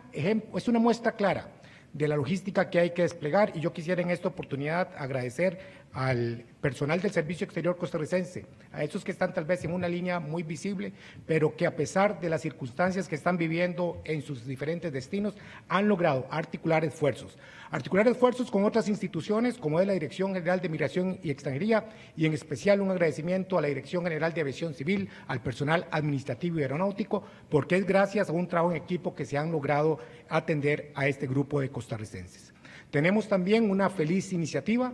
[SPEAKER 4] muestra clara de la logística que hay que desplegar, y yo quisiera en esta oportunidad agradecer al personal del Servicio Exterior costarricense, a esos que están tal vez en una línea muy visible, pero que a pesar de las circunstancias que están viviendo en sus diferentes destinos, han logrado articular esfuerzos con otras instituciones, como es la Dirección General de Migración y Extranjería, y en especial un agradecimiento a la Dirección General de Aviación Civil, al personal administrativo y aeronáutico, porque es gracias a un trabajo en equipo que se han logrado atender a este grupo de costarricenses. Tenemos también una feliz iniciativa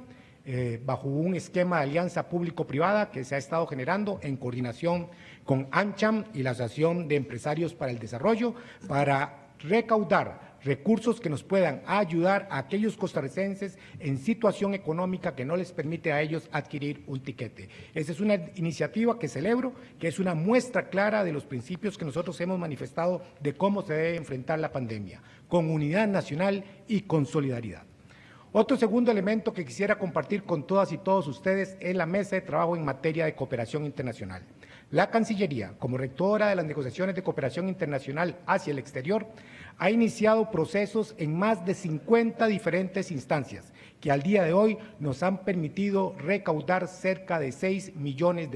[SPEAKER 4] bajo un esquema de alianza público-privada que se ha estado generando en coordinación con AmCham y la Asociación de Empresarios para el Desarrollo para recaudar recursos que nos puedan ayudar a aquellos costarricenses en situación económica que no les permite a ellos adquirir un tiquete. Esa es una iniciativa que celebro, que es una muestra clara de los principios que nosotros hemos manifestado de cómo se debe enfrentar la pandemia, con unidad nacional y con solidaridad. Otro segundo elemento que quisiera compartir con todas y todos ustedes es la mesa de trabajo en materia de cooperación internacional. La Cancillería, como rectora de las negociaciones de cooperación internacional hacia el exterior, ha iniciado procesos en más de 50 diferentes instancias que al día de hoy nos han permitido recaudar cerca de $6 millones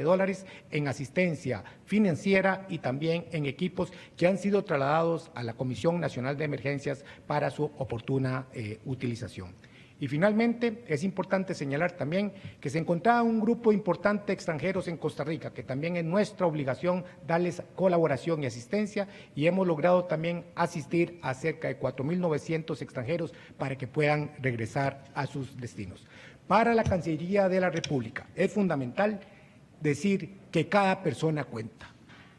[SPEAKER 4] en asistencia financiera y también en equipos que han sido trasladados a la Comisión Nacional de Emergencias para su oportuna utilización. Y finalmente, es importante señalar también que se encontraba un grupo importante de extranjeros en Costa Rica, que también es nuestra obligación darles colaboración y asistencia, y hemos logrado también asistir a cerca de 4.900 extranjeros para que puedan regresar a sus destinos. Para la Cancillería de la República es fundamental decir que cada persona cuenta,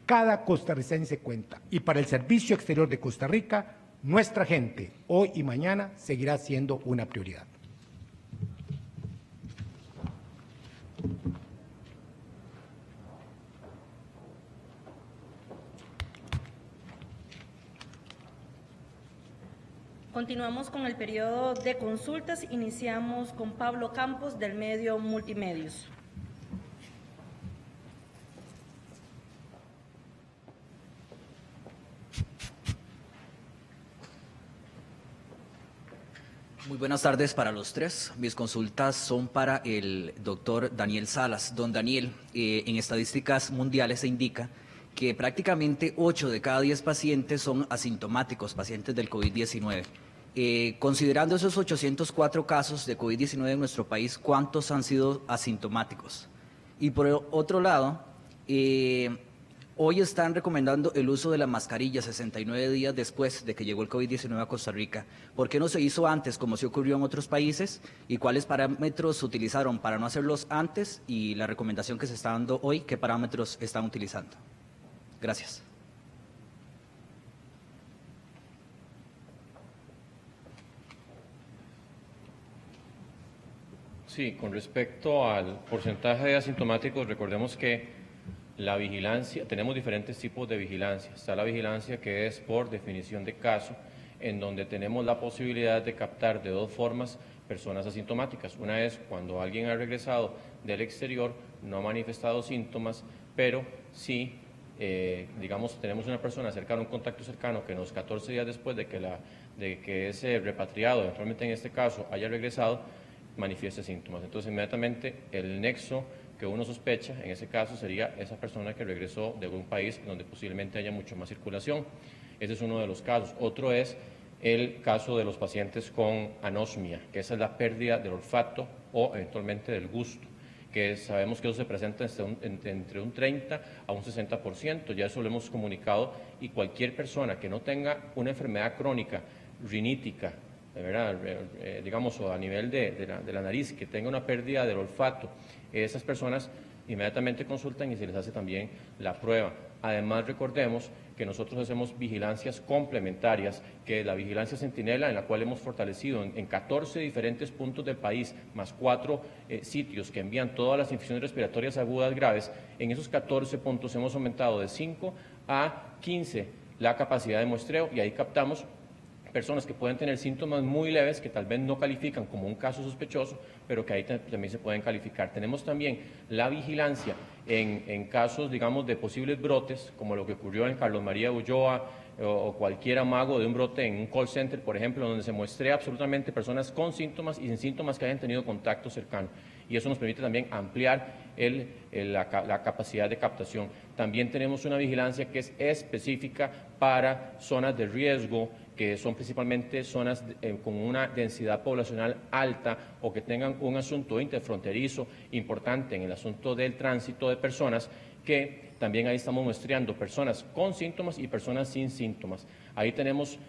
[SPEAKER 4] cada costarricense cuenta, y para el Servicio Exterior de Costa Rica, nuestra gente, hoy y mañana, seguirá siendo una prioridad.
[SPEAKER 2] Continuamos con el periodo de consultas. Iniciamos con Pablo Campos, del medio Multimedios.
[SPEAKER 5] Muy buenas tardes para los tres. Mis consultas son para el doctor Daniel Salas. Don Daniel, en estadísticas mundiales se indica que prácticamente 8 de cada 10 pacientes son asintomáticos, pacientes del COVID-19. Considerando esos 804 casos de COVID-19 en nuestro país, ¿cuántos han sido asintomáticos? Y por otro lado, hoy están recomendando el uso de la mascarilla 69 días después de que llegó el COVID-19 a Costa Rica. ¿Por qué no se hizo antes, como se ocurrió en otros países? ¿Y cuáles parámetros se utilizaron para no hacerlos antes? Y la recomendación que se está dando hoy, ¿qué parámetros están utilizando? Gracias.
[SPEAKER 1] Sí, con respecto al porcentaje de asintomáticos, recordemos que la vigilancia, tenemos diferentes tipos de vigilancia. Está la vigilancia que es por definición de caso, en donde tenemos la posibilidad de captar de dos formas personas asintomáticas. Una es cuando alguien ha regresado del exterior, no ha manifestado síntomas, pero sí, digamos, tenemos una persona cercana, un contacto cercano, que unos 14 días después de que ese repatriado, eventualmente en este caso, haya regresado, manifieste síntomas. Entonces, inmediatamente el nexo que uno sospecha, en ese caso, sería esa persona que regresó de un país donde posiblemente haya mucho más circulación. Ese es uno de los casos. Otro es el caso de los pacientes con anosmia, que esa es la pérdida del olfato o eventualmente del gusto, que sabemos que eso se presenta entre un 30 a un 60%, ya eso lo hemos comunicado, y cualquier persona que no tenga una enfermedad crónica, rinítica, ¿verdad? Digamos, o a nivel de la nariz, que tenga una pérdida del olfato, esas personas inmediatamente consultan y se les hace también la prueba. Además, recordemos que nosotros hacemos vigilancias complementarias, que es la vigilancia Centinela, en la cual hemos fortalecido en 14 diferentes puntos del país, más 4 sitios que envían todas las infecciones respiratorias agudas graves. En esos 14 puntos hemos aumentado de 5 a 15 la capacidad de muestreo, y ahí captamos personas que pueden tener síntomas muy leves, que tal vez no califican como un caso sospechoso, pero que ahí también se pueden calificar. Tenemos también la vigilancia en casos, digamos, de posibles brotes, como lo que ocurrió en Carlos María Ulloa o cualquier amago de un brote en un call center, por ejemplo, donde se muestrea absolutamente personas con síntomas y sin síntomas que hayan tenido contacto cercano. y eso nos permite también ampliar la capacidad de captación. También tenemos una vigilancia que es específica para zonas de riesgo, que son principalmente zonas con una densidad poblacional alta o que tengan un asunto interfronterizo importante en el asunto del tránsito de personas, que también ahí estamos muestreando personas con síntomas y personas sin síntomas. Ahí tenemos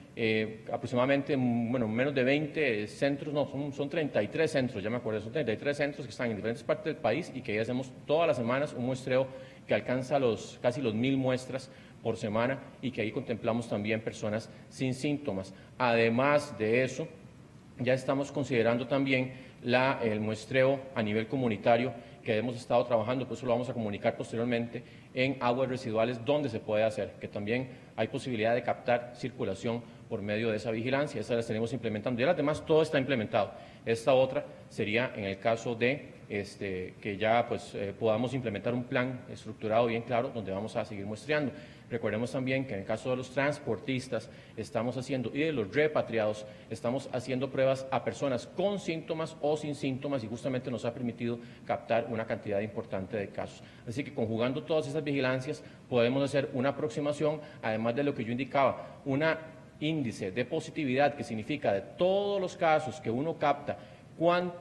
[SPEAKER 1] aproximadamente, menos de 20 centros, son 33 centros, ya me acuerdo, son 33 centros que están en diferentes partes del país y que ahí hacemos todas las semanas un muestreo que alcanza casi los 1.000 muestras por semana y que ahí contemplamos también personas sin síntomas. Además de eso, ya estamos considerando también el muestreo a nivel comunitario que hemos estado trabajando, por eso lo vamos a comunicar posteriormente, en aguas residuales donde se puede hacer, que también hay posibilidad de captar circulación por medio de esa vigilancia. Esas las tenemos implementando y las demás todo está implementado. Esta otra sería en el caso de que ya podamos implementar un plan estructurado bien claro donde vamos a seguir muestreando. Recordemos también que en el caso de los transportistas estamos haciendo, y de los repatriados, estamos haciendo pruebas a personas con síntomas o sin síntomas y justamente nos ha permitido captar una cantidad importante de casos. Así que conjugando todas esas vigilancias podemos hacer una aproximación, además de lo que yo indicaba, una índice de positividad que significa de todos los casos que uno capta,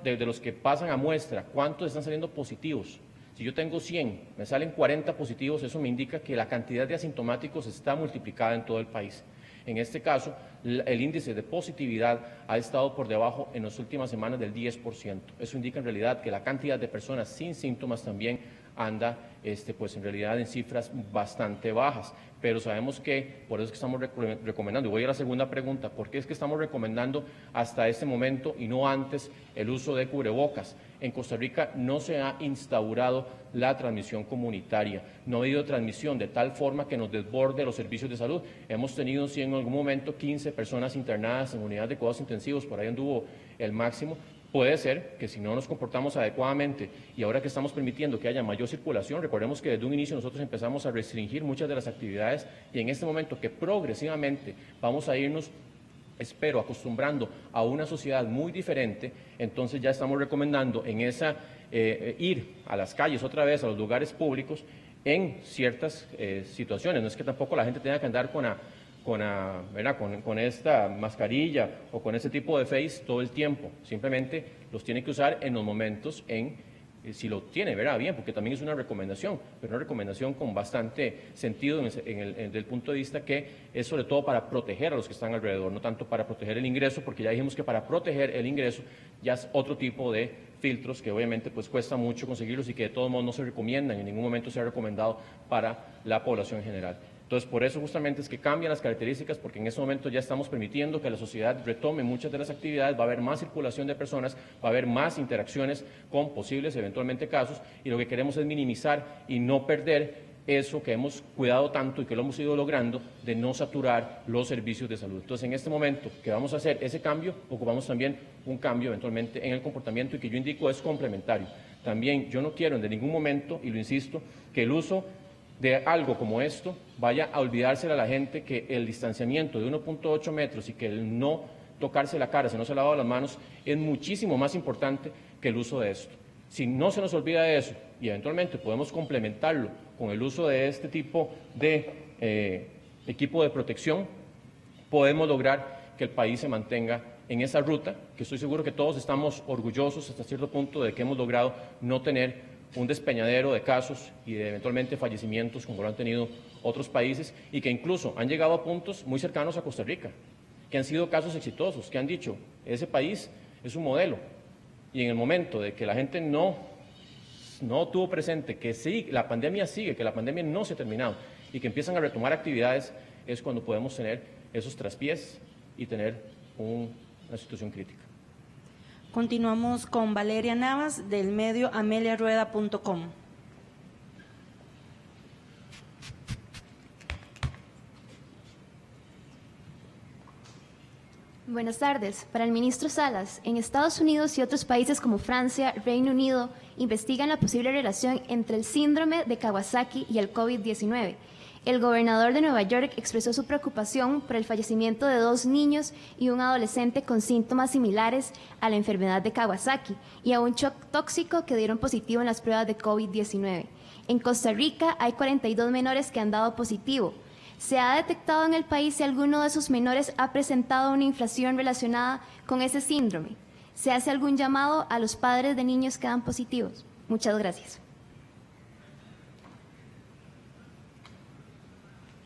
[SPEAKER 1] de los que pasan a muestra, cuántos están saliendo positivos. Si yo tengo 100, me salen 40 positivos, eso me indica que la cantidad de asintomáticos está multiplicada en todo el país. En este caso, el índice de positividad ha estado por debajo en las últimas semanas del 10%. Eso indica en realidad que la cantidad de personas sin síntomas también anda en realidad en cifras bastante bajas. Pero sabemos que, por eso es que estamos recomendando, y voy a la segunda pregunta, ¿por qué es que estamos recomendando hasta este momento y no antes el uso de cubrebocas? En Costa Rica no se ha instaurado la transmisión comunitaria, no ha habido transmisión de tal forma que nos desborde los servicios de salud. Hemos tenido, sí, en algún momento 15 personas internadas en unidades de cuidados intensivos, por ahí anduvo el máximo. Puede ser que si no nos comportamos adecuadamente y ahora que estamos permitiendo que haya mayor circulación, recordemos que desde un inicio nosotros empezamos a restringir muchas de las actividades y en este momento que progresivamente vamos a irnos, espero, acostumbrando a una sociedad muy diferente, entonces ya estamos recomendando en ir a las calles otra vez, a los lugares públicos, en ciertas situaciones. No es que tampoco la gente tenga que andar con esta mascarilla o con este tipo de face todo el tiempo. Simplemente los tiene que usar en los momentos si lo tiene, ¿verdad? Bien, porque también es una recomendación, pero una recomendación con bastante sentido desde el punto de vista que es sobre todo para proteger a los que están alrededor, no tanto para proteger el ingreso, porque ya dijimos que para proteger el ingreso ya es otro tipo de filtros que obviamente cuesta mucho conseguirlos y que de todos modos no se recomiendan, en ningún momento se ha recomendado para la población en general. Entonces, por eso justamente es que cambian las características, porque en ese momento ya estamos permitiendo que la sociedad retome muchas de las actividades, va a haber más circulación de personas, va a haber más interacciones con posibles, eventualmente, casos, y lo que queremos es minimizar y no perder eso que hemos cuidado tanto y que lo hemos ido logrando, de no saturar los servicios de salud. Entonces, en este momento que vamos a hacer ese cambio, ocupamos también un cambio eventualmente en el comportamiento y que yo indico es complementario. También yo no quiero en ningún momento, y lo insisto, que el uso de algo como esto vaya a olvidársela a la gente que el distanciamiento de 1.8 metros y que el no tocarse la cara, si no se ha lavado las manos, es muchísimo más importante que el uso de esto. Si no se nos olvida eso y eventualmente podemos complementarlo con el uso de este tipo de equipo de protección, podemos lograr que el país se mantenga en esa ruta, que estoy seguro que todos estamos orgullosos hasta cierto punto de que hemos logrado no tener un despeñadero de casos y de eventualmente fallecimientos como lo han tenido otros países y que incluso han llegado a puntos muy cercanos a Costa Rica, que han sido casos exitosos, que han dicho, ese país es un modelo. Y en el momento de que la gente no tuvo presente que sí, la pandemia sigue, que la pandemia no se ha terminado y que empiezan a retomar actividades, es cuando podemos tener esos traspiés y tener una situación crítica.
[SPEAKER 2] Continuamos con Valeria Navas del medio ameliarueda.com.
[SPEAKER 6] Buenas tardes. Para el ministro Salas, en Estados Unidos y otros países como Francia, Reino Unido, investigan la posible relación entre el síndrome de Kawasaki y el COVID-19. el gobernador de Nueva York expresó su preocupación por el fallecimiento de 2 niños y un adolescente con síntomas similares a la enfermedad de Kawasaki y a un shock tóxico que dieron positivo en las pruebas de COVID-19. En Costa Rica hay 42 menores que han dado positivo. ¿Se ha detectado en el país si alguno de esos menores ha presentado una inflación relacionada con ese síndrome? ¿Se hace algún llamado a los padres de niños que dan positivos? Muchas gracias.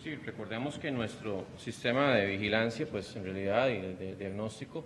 [SPEAKER 1] Sí, recordemos que nuestro sistema de vigilancia, pues en realidad, y de diagnóstico,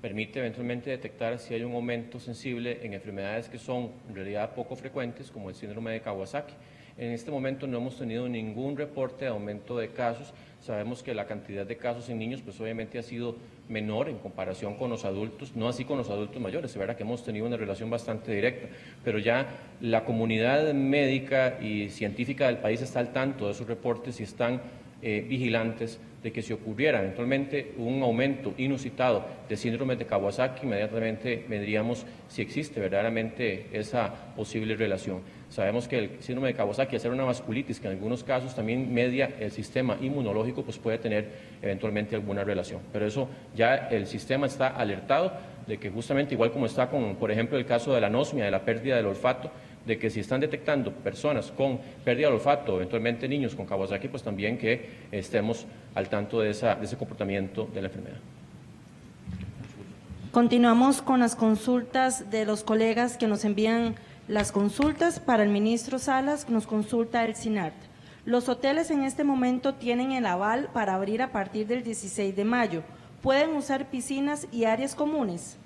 [SPEAKER 1] permite eventualmente detectar si hay un aumento sensible en enfermedades que son en realidad poco frecuentes, como el síndrome de Kawasaki. En este momento no hemos tenido ningún reporte de aumento de casos. Sabemos que la cantidad de casos en niños, pues obviamente ha sido menor en comparación con los adultos, no así con los adultos mayores, es verdad que hemos tenido una relación bastante directa, pero ya la comunidad médica y científica del país está al tanto de esos reportes y están vigilantes de que si ocurriera eventualmente un aumento inusitado de síndromes de Kawasaki, inmediatamente veríamos si existe verdaderamente esa posible relación. Sabemos que el síndrome de Kawasaki, al ser una vasculitis que en algunos casos también media el sistema inmunológico, pues puede tener eventualmente alguna relación. Pero eso ya el sistema está alertado de que justamente igual como está con, por ejemplo, el caso de la anosmia, de la pérdida del olfato, de que si están detectando personas con pérdida de olfato, eventualmente niños con Kawasaki, pues también que estemos al tanto de ese comportamiento de la enfermedad.
[SPEAKER 2] Continuamos con las consultas de los colegas que nos envían las consultas. Para el ministro Salas nos consulta el SINART. Los hoteles en este momento tienen el aval para abrir a partir del 16 de mayo. ¿Pueden usar piscinas y áreas comunes?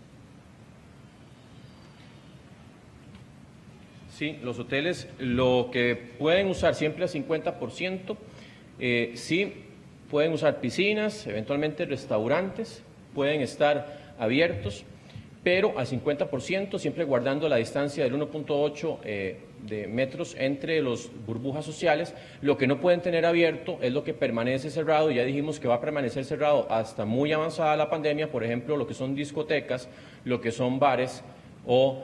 [SPEAKER 1] Sí, los hoteles lo que pueden usar siempre al 50%, sí pueden usar piscinas, eventualmente restaurantes, pueden estar abiertos, pero al 50%, siempre guardando la distancia del 1.8 de metros entre las burbujas sociales. Lo que no pueden tener abierto es lo que permanece cerrado, ya dijimos que va a permanecer cerrado hasta muy avanzada la pandemia, por ejemplo, lo que son discotecas, lo que son bares o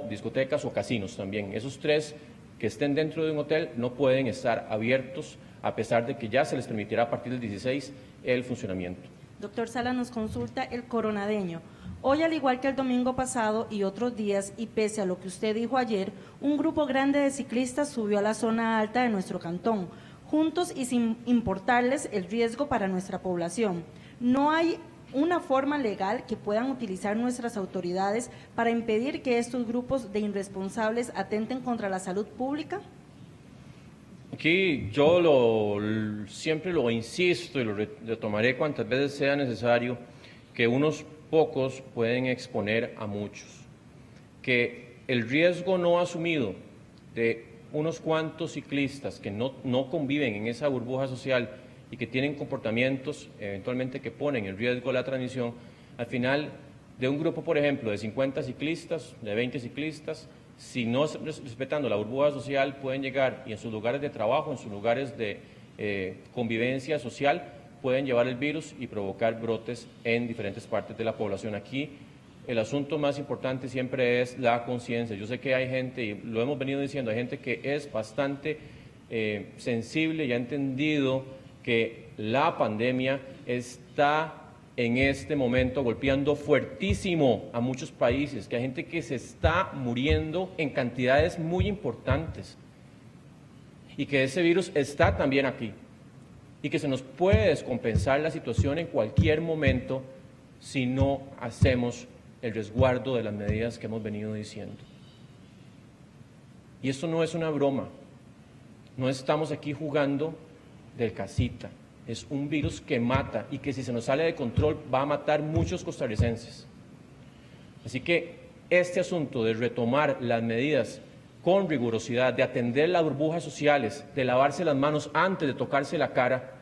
[SPEAKER 1] discotecas o casinos también. Esos 3 que estén dentro de un hotel no pueden estar abiertos, a pesar de que ya se les permitirá a partir del 16 el funcionamiento.
[SPEAKER 2] Doctor Salas nos consulta el coronadeño. Hoy, al igual que el domingo pasado y otros días, y pese a lo que usted dijo ayer, un grupo grande de ciclistas subió a la zona alta de nuestro cantón, juntos y sin importarles el riesgo para nuestra población. ¿No hay una forma legal que puedan utilizar nuestras autoridades para impedir que estos grupos de irresponsables atenten contra la salud pública?
[SPEAKER 1] Aquí yo siempre lo insisto y lo retomaré cuantas veces sea necesario, que unos pocos pueden exponer a muchos, que el riesgo no asumido de unos cuantos ciclistas que no conviven en esa burbuja social y que tienen comportamientos eventualmente que ponen en riesgo la transmisión, al final de un grupo, por ejemplo, de 50 ciclistas, de 20 ciclistas, si no respetando la burbuja social, pueden llegar y en sus lugares de trabajo, en sus lugares de convivencia social, pueden llevar el virus y provocar brotes en diferentes partes de la población. Aquí el asunto más importante siempre es la conciencia. Yo sé que hay gente, y lo hemos venido diciendo, hay gente que es bastante sensible y ha entendido que la pandemia está en este momento golpeando fuertísimo a muchos países, que hay gente que se está muriendo en cantidades muy importantes y que ese virus está también aquí y que se nos puede descompensar la situación en cualquier momento si no hacemos el resguardo de las medidas que hemos venido diciendo. Y esto no es una broma, no estamos aquí jugando del casita. Es un virus que mata y que si se nos sale de control va a matar muchos costarricenses. Así que este asunto de retomar las medidas con rigurosidad, de atender las burbujas sociales, de lavarse las manos antes de tocarse la cara,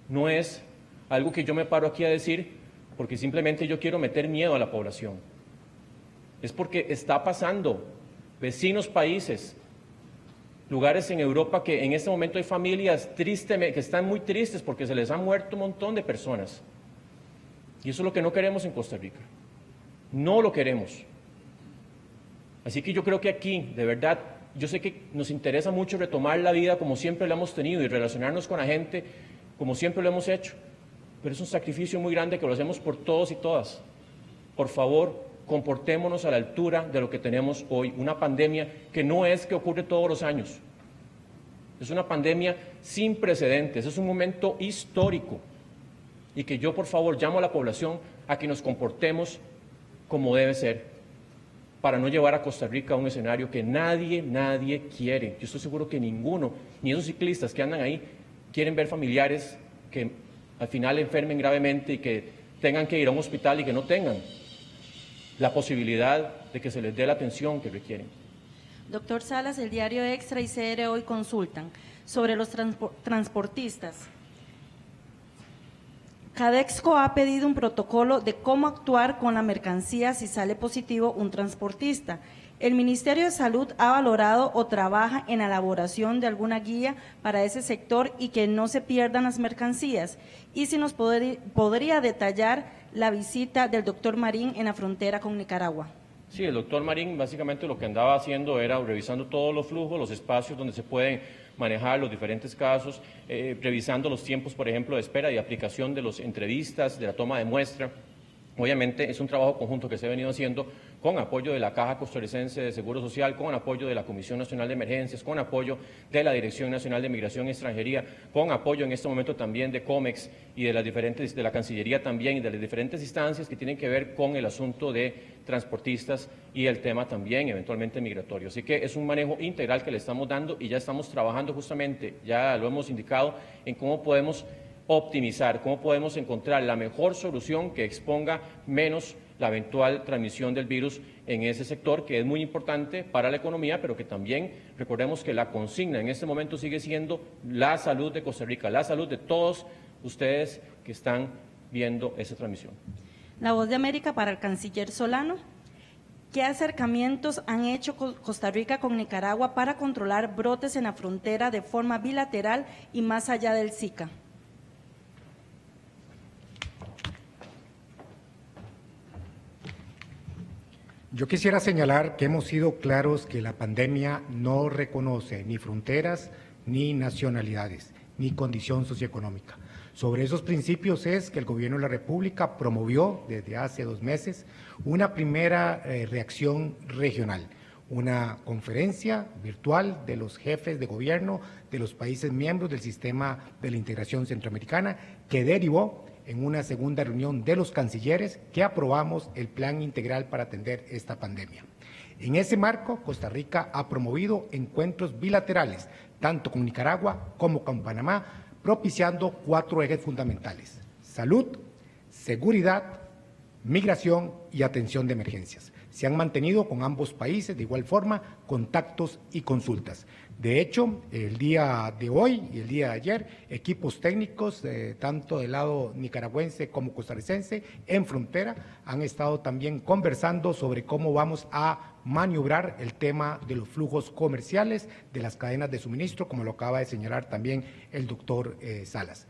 [SPEAKER 1] no es algo que yo me paro aquí a decir porque simplemente yo quiero meter miedo a la población. Es porque está pasando. Vecinos países, lugares en Europa que en este momento hay familias que están muy tristes porque se les han muerto un montón de personas. Y eso es lo que no queremos en Costa Rica. No lo queremos. Así que yo creo que aquí, de verdad, Yo sé que nos interesa mucho retomar la vida como siempre la hemos tenido y relacionarnos con la gente como siempre lo hemos hecho, pero es un sacrificio muy grande que lo hacemos por todos y todas. Por favor, comportémonos a la altura de lo que tenemos hoy, una pandemia que no es que ocurre todos los años. Es una pandemia sin precedentes, es un momento histórico y que yo, por favor, llamo a la población a que nos comportemos como debe ser para no llevar a Costa Rica a un escenario que nadie quiere. Yo estoy seguro que ninguno, ni esos ciclistas que andan ahí, quieren ver familiares que al final enfermen gravemente y que tengan que ir a un hospital y que no tengan la posibilidad de que se les dé la atención que requieren.
[SPEAKER 2] Doctor Salas, el diario Extra y CR hoy consultan sobre los transportistas. Cadexco ha pedido un protocolo de cómo actuar con la mercancía si sale positivo un transportista. El Ministerio de Salud ha valorado o trabaja en la elaboración de alguna guía para ese sector y que no se pierdan las mercancías. Y si nos podría detallar la visita del doctor Marín en la frontera con Nicaragua.
[SPEAKER 1] Sí, el doctor Marín básicamente lo que andaba haciendo era revisando todos los flujos, los espacios donde se pueden manejar los diferentes casos, revisando los tiempos, por ejemplo, de espera y aplicación de las entrevistas, de la toma de muestra. Obviamente es un trabajo conjunto que se ha venido haciendo con apoyo de la Caja Costarricense de Seguro Social, con apoyo de la Comisión Nacional de Emergencias, con apoyo de la Dirección Nacional de Migración y Extranjería, con apoyo en este momento también de COMEX y de la Cancillería también y de las diferentes instancias que tienen que ver con el asunto de transportistas y el tema también eventualmente migratorio. Así que es un manejo integral que le estamos dando y ya estamos trabajando justamente, ya lo hemos indicado, en cómo podemos optimizar, cómo podemos encontrar la mejor solución que exponga menos la eventual transmisión del virus en ese sector, que es muy importante para la economía, pero que también recordemos que la consigna en este momento sigue siendo la salud de Costa Rica, la salud de todos ustedes que están viendo esa transmisión.
[SPEAKER 2] La Voz de América para el canciller Solano. ¿Qué acercamientos han hecho Costa Rica con Nicaragua para controlar brotes en la frontera de forma bilateral y más allá del Zika?
[SPEAKER 4] Yo quisiera señalar que hemos sido claros que la pandemia no reconoce ni fronteras, ni nacionalidades, ni condición socioeconómica. Sobre esos principios es que el Gobierno de la República promovió desde hace 2 meses una primera reacción regional, una conferencia virtual de los jefes de gobierno de los países miembros del sistema de la integración centroamericana que derivó en una segunda reunión de los cancilleres que aprobamos el plan integral para atender esta pandemia. En ese marco, Costa Rica ha promovido encuentros bilaterales, tanto con Nicaragua como con Panamá, propiciando 4 ejes fundamentales: salud, seguridad, migración y atención de emergencias. Se han mantenido con ambos países de igual forma contactos y consultas. De hecho, el día de hoy y el día de ayer, equipos técnicos, tanto del lado nicaragüense como costarricense, en frontera, han estado también conversando sobre cómo vamos a maniobrar el tema de los flujos comerciales, de las cadenas de suministro, como lo acaba de señalar también el doctor Salas.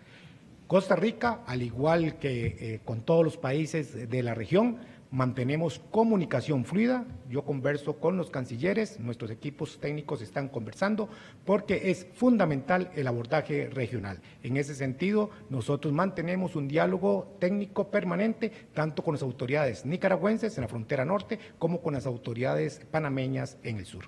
[SPEAKER 4] Costa Rica, al igual que con todos los países de la región, mantenemos comunicación fluida. Yo converso con los cancilleres, nuestros equipos técnicos están conversando porque es fundamental el abordaje regional. En ese sentido, nosotros mantenemos un diálogo técnico permanente tanto con las autoridades nicaragüenses en la frontera norte como con las autoridades panameñas en el sur.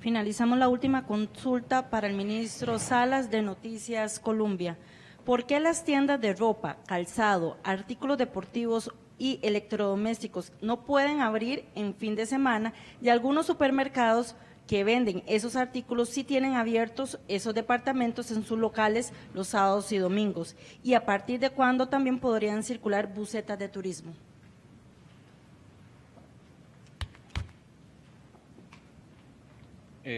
[SPEAKER 2] Finalizamos la última consulta para el ministro Salas de Noticias Colombia. ¿Por qué las tiendas de ropa, calzado, artículos deportivos y electrodomésticos no pueden abrir en fin de semana y algunos supermercados que venden esos artículos sí tienen abiertos esos departamentos en sus locales los sábados y domingos? ¿Y a partir de cuándo también podrían circular busetas de turismo?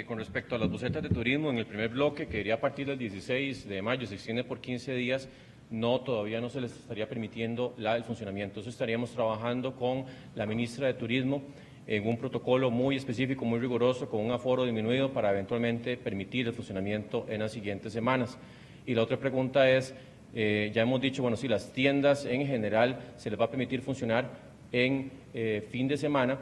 [SPEAKER 1] Con respecto a las busetas de turismo, en el primer bloque, que iría a partir del 16 de mayo, se extiende por 15 días, todavía no se les estaría permitiendo el funcionamiento. Eso estaríamos trabajando con la ministra de Turismo en un protocolo muy específico, muy riguroso, con un aforo disminuido para eventualmente permitir el funcionamiento en las siguientes semanas. Y la otra pregunta es, ya hemos dicho, bueno, si las tiendas en general se les va a permitir funcionar en fin de semana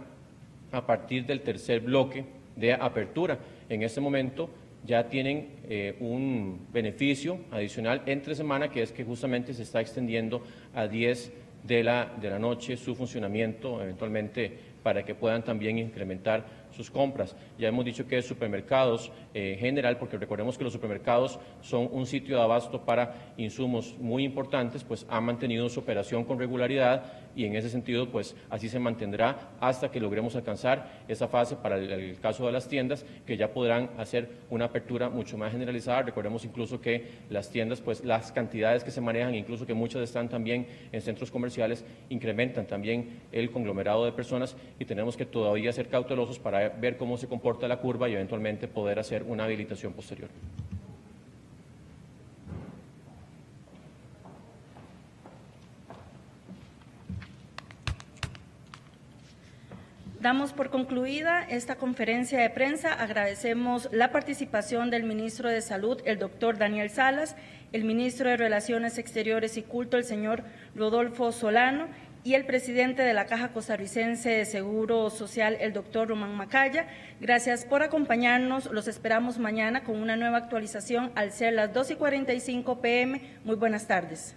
[SPEAKER 1] a partir del tercer bloque de apertura. en este momento ya tienen un beneficio adicional entre semana, que es que justamente se está extendiendo a 10 de la noche su funcionamiento, eventualmente para que puedan también incrementar sus compras. Ya hemos dicho que supermercados general, porque recordemos que los supermercados son un sitio de abasto para insumos muy importantes, pues han mantenido su operación con regularidad y en ese sentido pues así se mantendrá hasta que logremos alcanzar esa fase para el caso de las tiendas, que ya podrán hacer una apertura mucho más generalizada. Recordemos incluso que las tiendas, pues las cantidades que se manejan, incluso que muchas están también en centros comerciales, incrementan también el conglomerado de personas y tenemos que todavía ser cautelosos para ver cómo se comporta la curva y eventualmente poder hacer una habilitación posterior.
[SPEAKER 2] Damos por concluida esta conferencia de prensa. Agradecemos la participación del ministro de Salud, el doctor Daniel Salas, el ministro de Relaciones Exteriores y Culto, el señor Rodolfo Solano, y el presidente de la Caja Costarricense de Seguro Social, el doctor Román Macaya. Gracias por acompañarnos. Los esperamos mañana con una nueva actualización al ser las 2:45 p.m. Muy buenas tardes.